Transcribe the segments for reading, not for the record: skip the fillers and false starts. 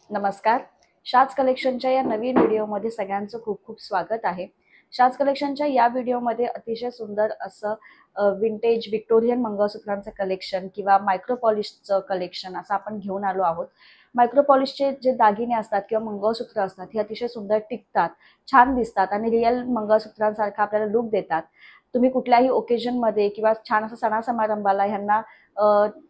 नमस्कार. शाज कलेक्शनच्या या नवीन व्हिडिओमध्ये सगळ्यांचं खूप खूप स्वागत आहे. शाज कलेक्शनच्या या व्हिडिओमध्ये अतिशय सुंदर असं विंटेज विक्टोरियन मंगळसूत्रांचं कलेक्शन किंवा मायक्रो पॉलिशचं कलेक्शन असं आपण घेऊन आलो आहोत. मायक्रो पॉलिशचे जे दागिने असतात किंवा मंगळसूत्र असतात हे अतिशय सुंदर टिकतात, छान दिसतात आणि रिअल मंगळसूत्रांसारखा आपल्याला लुक देतात. तुम्ही कुठल्याही ओकेजनमध्ये किंवा छान असं सणासमारंभाला ह्यांना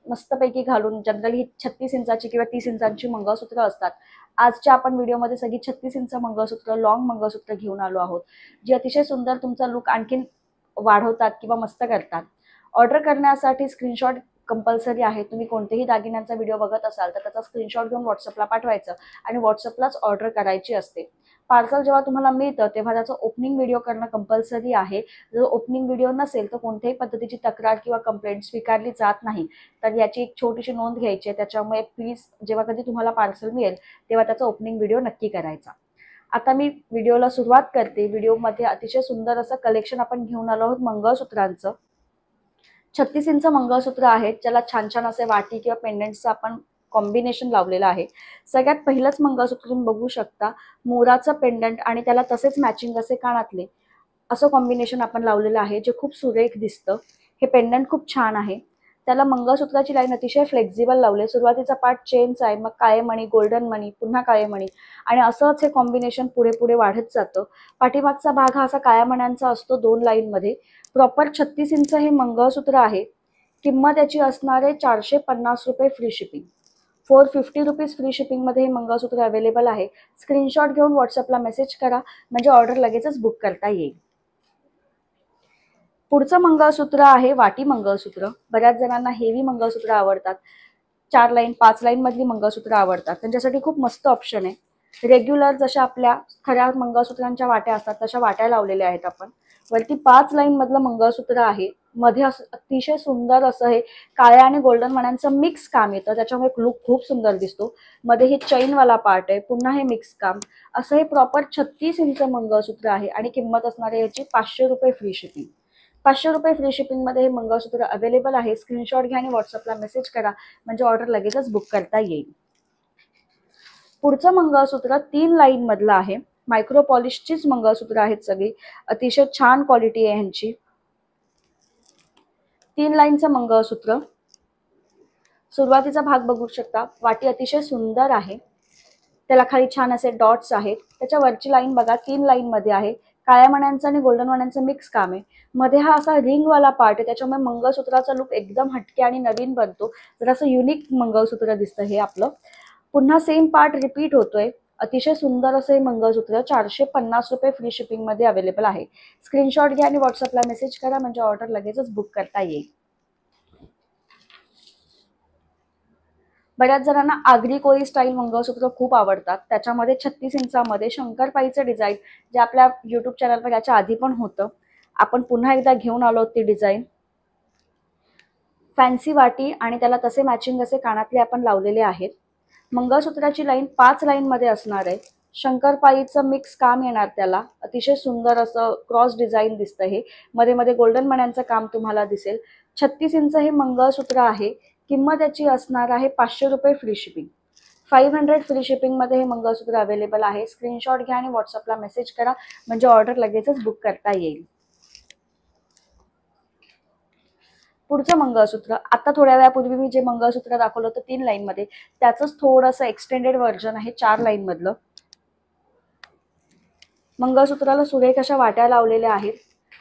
मस्तपैकी घालून जनरली 36 इंचाची किंवा 30 इंचाची मंगळसूत्र असतात. आजच्या आपण व्हिडिओमध्ये सगळी 36 इंच मंगळसूत्र लॉंग मंगळसूत्र घेऊन आलो आहोत, जी अतिशय सुंदर तुमचा लुक आणखीन वाढवतात किंवा मस्त करतात. ऑर्डर करण्यासाठी स्क्रीनशॉट कंपल्सरी आहे. तुम्ही कोणतेही दागिन्यांचा व्हिडिओ बघत असाल तर त्याचा स्क्रीनशॉट घेऊन व्हॉट्सअपला पाठवायचं आणि व्हॉट्सअपलाच ऑर्डर करायची असते. पार्सल जेव्हा तुम्हाला मिळतं तेव्हा त्याचं ओपनिंग व्हिडिओ करणं कंपल्सरी आहे. जर ओपनिंग व्हिडिओ नसेल तर कोणत्याही पद्धतीची तक्रार किंवा कंप्लेंट स्वीकारली जात नाही. तर याची एक छोटीशी नोंद घ्यायची आहे. त्याच्यामुळे प्लीज जेव्हा कधी तुम्हाला पार्सल मिळेल तेव्हा त्याचा ओपनिंग व्हिडिओ नक्की करायचा. आता मी व्हिडिओला सुरुवात करते. व्हिडिओमध्ये अतिशय सुंदर असं कलेक्शन आपण घेऊन आलो आहोत मंगळसूत्रांचं. 36 इंच मंगळसूत्र आहेत, ज्याला छान छान असे वाटी किंवा पेंडंट्सचं आपण कॉम्बिनेशन लावलेलं आहे. सगळ्यात पहिलंच मंगळसूत्र तुम्ही बघू शकता, मोराचं पेंडंट आणि त्याला तसेच मॅचिंग असे कानातले असं कॉम्बिनेशन आपण लावलेलं आहे, जे खूप सुरेख दिसतं. हे पेंडंट खूप छान आहे. त्याला मंगळसूत्राची लाईन अतिशय फ्लेक्झिबल लावले. सुरुवातीचा पार्ट चेनचा आहे, मग काळे मणी, गोल्डन मणी, पुन्हा काळे मणी आणि असंच हे कॉम्बिनेशन पुढे पुढे वाढत जातं. पाठीमागचा भाग हा असा काळ्या मण्यांचा असतो 2 लाईनमध्ये. प्रॉपर 36 इंच हे मंगळसूत्र आहे. किंमत याची असणार आहे ₹450 फ्री शिपिंग. ₹450 फ्री शिपिंगमध्ये हे मंगळसूत्र अवेलेबल आहे. स्क्रीनशॉट घेऊन व्हॉट्सअपला मेसेज करा, म्हणजे ऑर्डर लगेचच बुक करता येईल. पुढचं मंगळसूत्र आहे वाटी मंगळसूत्र. बऱ्याच जणांना हेवी मंगळसूत्र आवडतात. 4 लाईन 5 लाईन मधली मंगळसूत्र आवडतात. त्यांच्यासाठी खूप मस्त ऑप्शन आहे. रेग्युलर जशा आपल्या खऱ्या मंगळसूत्रांच्या वाट्या असतात तशा वाट्या लावलेल्या आहेत आपण. वरती 5 लाईन मधलं मंगळसूत्र आहे. मध्ये अतिशय सुंदर असं हे काळ्या आणि गोल्डन मण्यांचं मिक्स काम येतं, त्याच्यामुळे लुक खूप सुंदर दिसतो. मध्ये हे चैनवाला पार्ट आहे, पुन्हा हे मिक्स काम. असं हे प्रॉपर 36 इंच मंगळसूत्र आहे आणि किंमत असणार आहे याची ₹500 फ्री शिपिंग. ₹500 फ्री शिपिंगमध्ये हे मंगळसूत्र अवेलेबल आहे. स्क्रीनशॉट घ्या आणि व्हॉट्सअपला मेसेज करा, म्हणजे ऑर्डर लगेचच बुक करता येईल. पुढचं मंगळसूत्र 3 लाईन मधलं आहे. मायक्रो पॉलिशचीच मंगळसूत्र आहेत सगळी. अतिशय छान क्वालिटी आहे ह्यांची. 3 लाईनचं मंगळसूत्र. सुरुवातीचा भाग बघू शकता, वाटी अतिशय सुंदर आहे. त्याला खाली छान असे डॉट्स आहेत. त्याच्या वरची लाईन बघा 3 लाईन मध्ये आहे. काळ्या मण्यांचं आणि गोल्डन मण्यांचं मिक्स काम आहे. मध्ये हा असा रिंगवाला पार्ट आहे, त्याच्यामुळे मंगळसूत्राचा लुक एकदम हटके आणि नवीन बनतो. जरासं युनिक मंगळसूत्र दिसतं हे आपलं. पुन्हा सेम पार्ट रिपीट होतोय. अतिशय सुंदर असं हे मंगळसूत्र ₹450 फ्री शिपिंग मध्ये अवेलेबल आहे. स्क्रीनशॉट घ्या आणि व्हॉट्सअपला मेसेज करा, म्हणजे ऑर्डर लगेचच बुक करता येईल. बऱ्याच जणांना आगरी कोळी स्टाईल मंगळसूत्र खूप आवडतात. त्याच्यामध्ये 36 इंचामध्ये शंकरपाईचं डिझाईन, जे आपल्या यूट्यूब चॅनलवर याच्या आधी पण होतं. आपण पुन्हा एकदा घेऊन आलो ती डिझाईन. फॅन्सी वाटी आणि त्याला तसे मॅचिंग असे कानातले आपण लावलेले आहेत. मंगळसूत्राची लाईन 5 लाईनमध्ये असणार आहे. शंकरपाईचं मिक्स काम येणार त्याला. अतिशय सुंदर असं क्रॉस डिझाईन दिसतं हे. मध्ये मध्ये गोल्डन मण्यांचं काम तुम्हाला दिसेल. 36 इंच हे मंगळसूत्र आहे. किंमत याची असणार आहे ₹500 फ्री शिपिंग. 500 फ्री शिपिंगमध्ये हे मंगळसूत्र अवेलेबल आहे. स्क्रीनशॉट घ्या आणि व्हॉट्सअपला मेसेज करा, म्हणजे ऑर्डर लगेचच बुक करता येईल. पुढचं मंगळसूत्र, आता थोड्या वेळापूर्वी मी जे मंगळसूत्र दाखवलं होतं 3 लाईनमध्ये, त्याचंच थोडंसं एक्सटेंडेड व्हर्जन आहे 4 लाईन मधलं. मंगळसूत्राला सुरेख अशा वाट्या लावलेल्या आहेत.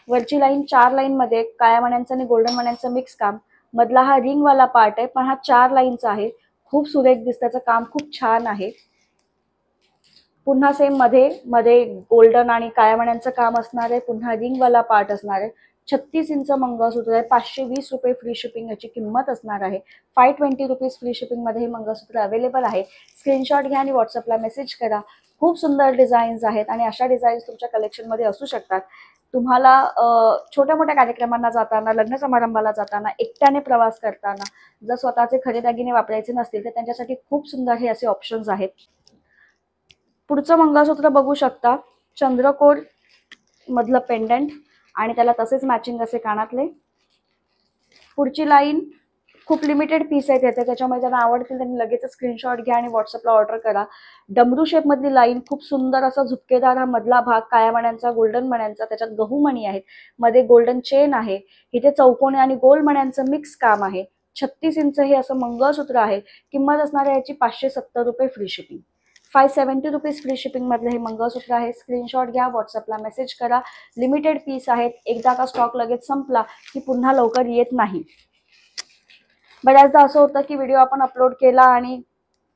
वरची लाईन 4 लाईन मध्ये काळ्या मण्यांचं आणि गोल्डन मण्यांचं मिक्स काम. मधला हा रिंगवाला पार्ट आहे, पण हा 4 लाईनचा आहे. खूप सुरेख दिसतं, त्याचं काम खूप छान आहे. पुन्हा सेम मध्ये मध्ये गोल्डन आणि काळ्या मण्यांचं काम असणार आहे. पुन्हा रिंगवाला पार्ट असणार आहे. 36 इंच मंगळसूत्र आहे. ₹520 फ्री शिपिंग याची किंमत असणार आहे. ₹520 फ्री शिपिंग मध्ये हे मंगळसूत्र अवेलेबल आहे. स्क्रीनशॉट घ्या आणि व्हॉट्सअपला मेसेज करा. खूप सुंदर डिझाईन्स आहेत आणि अशा डिझाईन्स तुमच्या कलेक्शनमध्ये असू शकतात. तुम्हाला छोट्या मोठ्या कार्यक्रमांना जाताना, लग्न समारंभाला जाताना, एकट्याने प्रवास करताना जर स्वतःचे खरे दागिने वापरायचे नसतील तर त्यांच्यासाठी खूप सुंदर हे असे ऑप्शन्स आहेत. पुढचं मंगळसूत्र बघू शकता, चंद्रकोर मधलं पेंडंट आणि त्याला तसेच मॅचिंग असे कानातले. पुढची लाईन खूप लिमिटेड पीस आहेत याचे, त्याच्यामुळे ज्यांना आवडतील त्यांनी लगेच स्क्रीनशॉट घ्या आणि व्हॉट्सअपला ऑर्डर करा. डमरू शेप मधली लाईन, खूप सुंदर असा झुपकेदार हा मधला भाग, काळ्या मण्यांचा, गोल्डन मण्यांचा, त्याच्यात गहू मणी आहेत, मध्ये गोल्डन चेन आहे, इथे चौकोनी आणि गोल मण्यांचं मिक्स काम आहे. 36 इंच हे असं मंगळसूत्र आहे. किंमत असणार आहे याची 570 रुपये free shipping. 570 rupees free shipping मधलं हे मंगळसूत्र आहे. स्क्रीनशॉट घ्या, व्हॉट्सअपला मेसेज करा. लिमिटेड पीस आहेत, एकदा का स्टॉक लगेच संपला की पुन्हा लवकर येत नाही. बऱ्याचदा असं होतं की व्हिडिओ आपण अपलोड केला आणि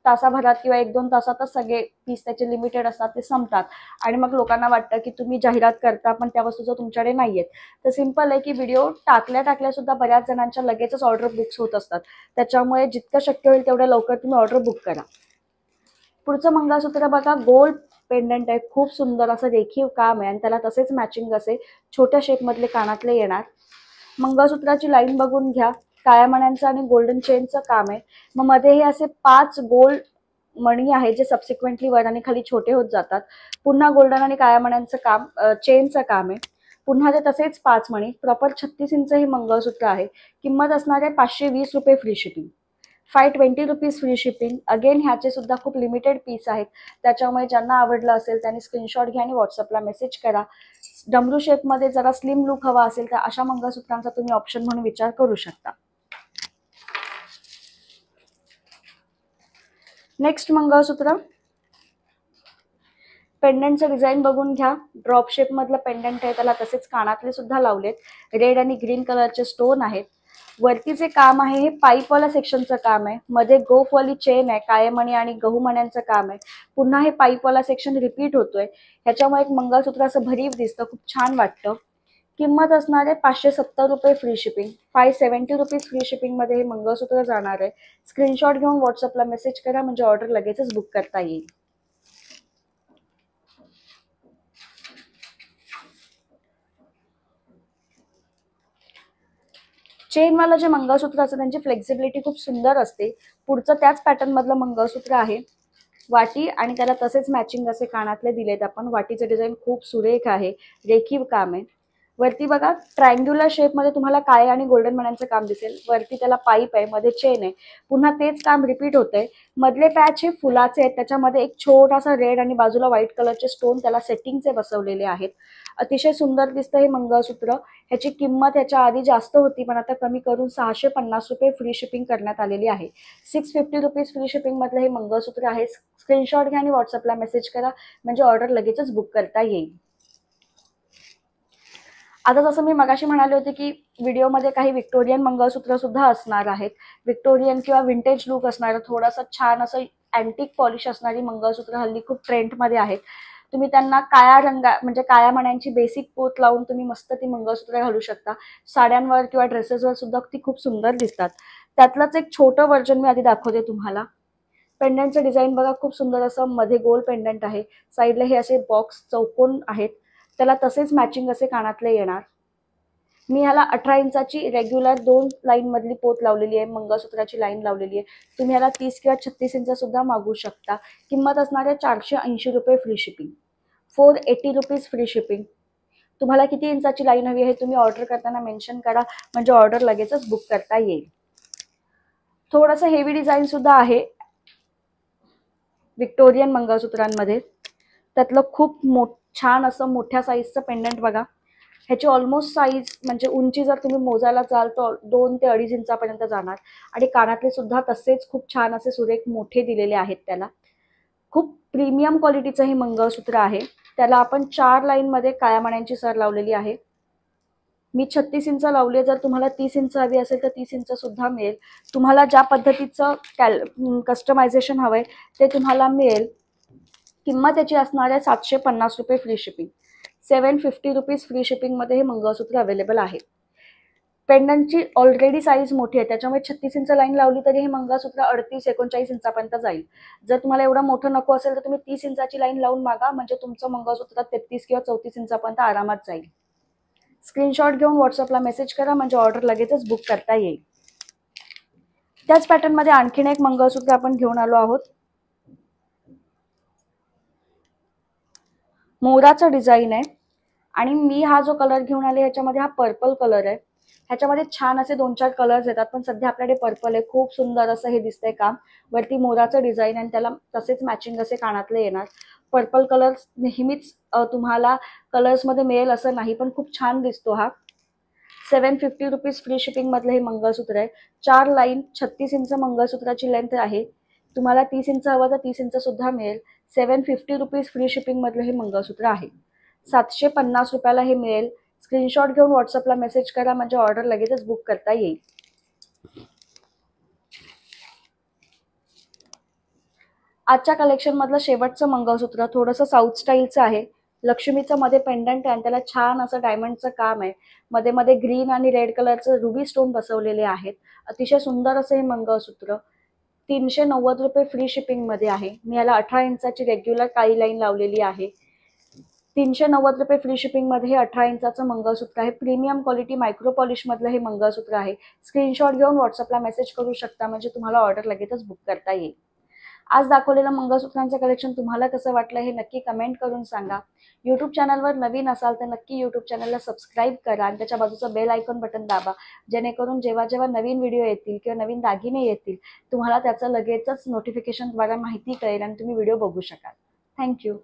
तासाभरात किंवा 1-2 तासातच सगळे पीस त्याचे लिमिटेड असतात ते संपतात आणि मग लोकांना वाटतं की तुम्ही जाहिरात करता पण त्या वस्तू जर तुमच्याकडे नाहीयेत. तर सिंपल आहे की व्हिडिओ टाकल्या सुद्धा बऱ्याच जणांच्या लगेचच ऑर्डर बुक्स होत असतात. त्याच्यामुळे जितकं शक्य होईल तेवढ्या लवकर तुम्ही ऑर्डर बुक करा. पुढचं मंगळसूत्र बघा, गोल्ड पेंडंट आहे, खूप सुंदर असं रेखीव काम आहे आणि त्याला तसेच मॅचिंग असे छोट्या शेप मधले कानातले येणार. मंगळसूत्राची लाईन बघून घ्या, काळ्या मण्यांचं आणि गोल्डन चेनचं काम आहे. मग मध्ये हे असे 5 गोल्ड मणी आहे जे सबसिक्वेंटली वर आणि खाली छोटे होत जातात. पुन्हा गोल्डन आणि काळ्या मण्यांचं काम, चेनचं काम आहे. पुन्हा ते तसेच 5 मणी. प्रॉपर 36 इंच हे मंगळसूत्र आहे. किंमत असणार आहे 520 रुपये free shipping. 520 rupees free shipping. Again ह्याचे सुद्धा खूप लिमिटेड पीस आहेत, त्याच्यामुळे ज्यांना आवडलं असेल त्यांनी स्क्रीनशॉट घ्या आणि व्हॉट्सअपला मेसेज करा. डमरू शेपमध्ये जरा स्लिम लुक हवा असेल तर अशा मंगळसूत्रांचा तुम्ही ऑप्शन म्हणून विचार करू शकता. नेक्स्ट मंगळसूत्र, पेंडंटचं डिझाईन बघून घ्या. ड्रॉप शेप मधलं पेंडंट आहे, त्याला तसेच कानातले सुद्धा लावलेत. रेड आणि ग्रीन कलरचे स्टोन आहेत. वरती जे काम आहे हे पाईपवाला सेक्शनचं काम आहे. मध्ये गोफवाली चेन आहे, काळे मणी आणि गहू मण्यांचं काम आहे. पुन्हा हे पाईपवाला सेक्शन रिपीट होतोय, ह्याच्यामुळे एक मंगळसूत्र असं भरीव दिसतं, खूप छान वाटतं. किंमत असणार आहे 570 रुपये free shipping. 570 rupees free shipping मध्ये हे मंगळसूत्र जाणार आहे. स्क्रीनशॉट घेऊन व्हॉट्सअपला मेसेज करा म्हणजे ऑर्डर लगेचच बुक करता येईल. चेनवाला जे मंगळसूत्र असतं त्यांची फ्लेक्झिबिलिटी खूप सुंदर असते. पुढचं त्याच पॅटर्न मधलं मंगळसूत्र आहे. वाटी आणि त्याला तसेच मॅचिंग असे कानातले दिलेत आपण. वाटीचं डिझाईन खूप सुरेख आहे, रेखीव काम आहे. वरती बघा, ट्रायंग्युलर शेपमध्ये तुम्हाला काळे आणि गोल्डन मण्यांचं काम दिसेल. वरती त्याला पाईप आहे, मध्ये चेन आहे. पुन्हा तेच काम रिपीट होतंय. मधले पॅच हे फुलाचे आहेत, त्याच्यामध्ये एक छोटासा रेड आणि बाजूला व्हाईट कलरचे स्टोन त्याला सेटिंगचे बसवलेले आहेत. अतिशय सुंदर दिसतं हे मंगळसूत्र. ह्याची किंमत ह्याच्या आधी जास्त होती पण आता कमी करून 650 रुपये फ्री शिपिंग करण्यात आलेली आहे. 650 रुपीज फ्री शिपिंग मधलं हे मंगळसूत्र आहे. स्क्रीनशॉट घ्या आणि व्हॉट्सअपला मेसेज करा म्हणजे ऑर्डर लगेचच बुक करता येईल. आता जसं मी मगाशी म्हणाले होते की व्हिडिओमध्ये काही विक्टोरियन मंगळसूत्र सुद्धा असणार आहेत. विक्टोरियन किंवा विंटेज लुक असणारं थोडंसं छान असं अँटिक पॉलिश असणारी मंगळसूत्र हल्ली खूप ट्रेंडमध्ये आहेत. तुम्ही त्यांना काळ्या म्हणजे काळ्या मण्यांची बेसिक पोत लावून तुम्ही मस्त ती मंगळसूत्र घालू शकता. साड्यांवर किंवा ड्रेसेसवर सुद्धा ती खूप सुंदर दिसतात. त्यातलंच एक छोटं व्हर्जन मी आधी दाखवते तुम्हाला. पेंडंटचं डिझाईन बघा, खूप सुंदर असं मध्ये गोल पेंडंट आहे. साईडला हे असे बॉक्स चौकोन आहेत, त्याला तसेच मॅचिंग असे कानातले येणार. मी ह्याला 18 इंचाची रेग्युलर 2 लाईन मधली पोत लावलेली आहे, मंगळसूत्राची लाईन लावलेली आहे. तुम्ही ह्याला 30 किंवा 36 इंच सुद्धा मागू शकता. किंमत असणार आहे 480 रुपये free shipping. 480 rupees free shipping. तुम्हाला किती इंचाची लाईन हवी आहे तुम्ही ऑर्डर करताना मेन्शन करा म्हणजे ऑर्डर लगेचच बुक करता येईल. थोडंसं हेवी डिझाईन सुद्धा आहे विक्टोरियन मंगळसूत्रांमध्ये. त्यातलं खूप छान असं मोठ्या साईजचं पेंडंट बघा. ह्याची ऑलमोस्ट साईज म्हणजे उंची जर तुम्ही मोजायला जाल तर 2 ते 2.5 इंचापर्यंत जाणार. आणि कानातले सुद्धा तसेच खूप छान असे सुरेख मोठे दिलेले आहेत. त्याला खूप प्रीमियम क्वालिटीचं हे मंगळसूत्र आहे. त्याला आपण 4 लाईनमध्ये काळ्या मण्यांची सर लावलेली आहे. मी 36 इंच लावली, जर तुम्हाला 30 इंच हवी असेल तर 30 इंच सुद्धा मिळेल. तुम्हाला ज्या पद्धतीचं कस्टमायझेशन हवंय ते तुम्हाला मिळेल. किंमत याची असणार आहे 750 रुपये free shipping. 750 rupees free shipping मध्ये हे मंगळसूत्र अवेलेबल आहे. पेंडंटची ऑलरेडी साईज मोठी आहे, त्याच्यामुळे 36 इंच लाईन लावली तरी हे मंगळसूत्र 38-39 इंचापर्यंत जाईल. जर तुम्हाला एवढं मोठं नको असेल तर तुम्ही 30 इंचाची लाईन लावून मागा म्हणजे तुमचं मंगळसूत्र 33 किंवा 34 इंचापर्यंत आरामात जाईल. स्क्रीनशॉट घेऊन व्हॉट्सअपला मेसेज करा म्हणजे ऑर्डर लगेचच बुक करता येईल. त्याच पॅटर्न मध्ये आणखीन एक मंगळसूत्र आपण घेऊन आलो आहोत. मोराचा डिझाईन आहे आणि मी हा जो कलर घेऊन आले ह्याच्यामध्ये हा पर्पल कलर आहे. ह्याच्यामध्ये छान असे 2-4 कलर्स येतात, पण सध्या आपल्याकडे पर्पल आहे. खूप सुंदर असं हे दिसतंय काम. वरती मोराचं डिझाईन आणि त्याला तसेच मॅचिंग असे कानातले येणार. पर्पल कलर नेहमीच तुम्हाला कलर्समध्ये मिळेल असं नाही, पण खूप छान दिसतो हा. 750 रुपीज फ्री शिपिंग मधलं हे मंगळसूत्र आहे. 4 लाईन 36 इंच मंगळसूत्राची लेंथ आहे. तुम्हाला 30 इंच हवं तर 30 इंच सुद्धा मिळेल. 750 रुपीज फ्री शिपिंग मधलं हे मंगळसूत्र आहे. 750 रुपयाला हे मिळेल. स्क्रीनशॉट घेऊन व्हॉट्सअपला मेसेज करा, म्हणजे ऑर्डर लगेचच बुक करता येईल. आजच्या कलेक्शन मधलं शेवटचं मंगळसूत्र थोडंसं साऊथ स्टाईलचं आहे. लक्ष्मीचं मध्ये पेंडंट आहे आणि त्याला छान असं डायमंडचं काम आहे. मध्ये मध्ये ग्रीन आणि रेड कलरचं रुबी स्टोन बसवलेले आहेत. अतिशय सुंदर असं हे मंगळसूत्र 390 रुपये फ्री शिपिंग मध्ये आहे. मी याला 18 इंचाची रेग्युलर काळी लाईन लावलेली आहे. 390 रुपये फ्री शिपिंग मध्ये हे 18 इंचाचं मंगळसूत्र आहे. प्रीमियम क्वालिटी मायक्रो पॉलिश मधलं हे मंगळसूत्र आहे. स्क्रीनशॉट घेऊन व्हॉट्सअपला मेसेज करू शकता, म्हणजे तुम्हाला ऑर्डर लगेचच बुक करता येईल. आज दाखवलेलं मंगळसूत्रांचं कलेक्शन तुम्हाला कसं वाटलं हे नक्की कमेंट करून सांगा. यूट्यूब चॅनलवर नवीन असाल तर नक्की यूट्यूब चॅनलला सबस्क्राईब करा आणि त्याच्या बाजूचं बेल आयकॉन बटन दाबा, जेणेकरून जेव्हा जेव्हा नवीन व्हिडिओ येतील किंवा नवीन दागिने येतील तुम्हाला त्याचं लगेचच नोटिफिकेशनद्वारे माहिती कळेल आणि तुम्ही व्हिडिओ बघू शकाल. थँक्यू.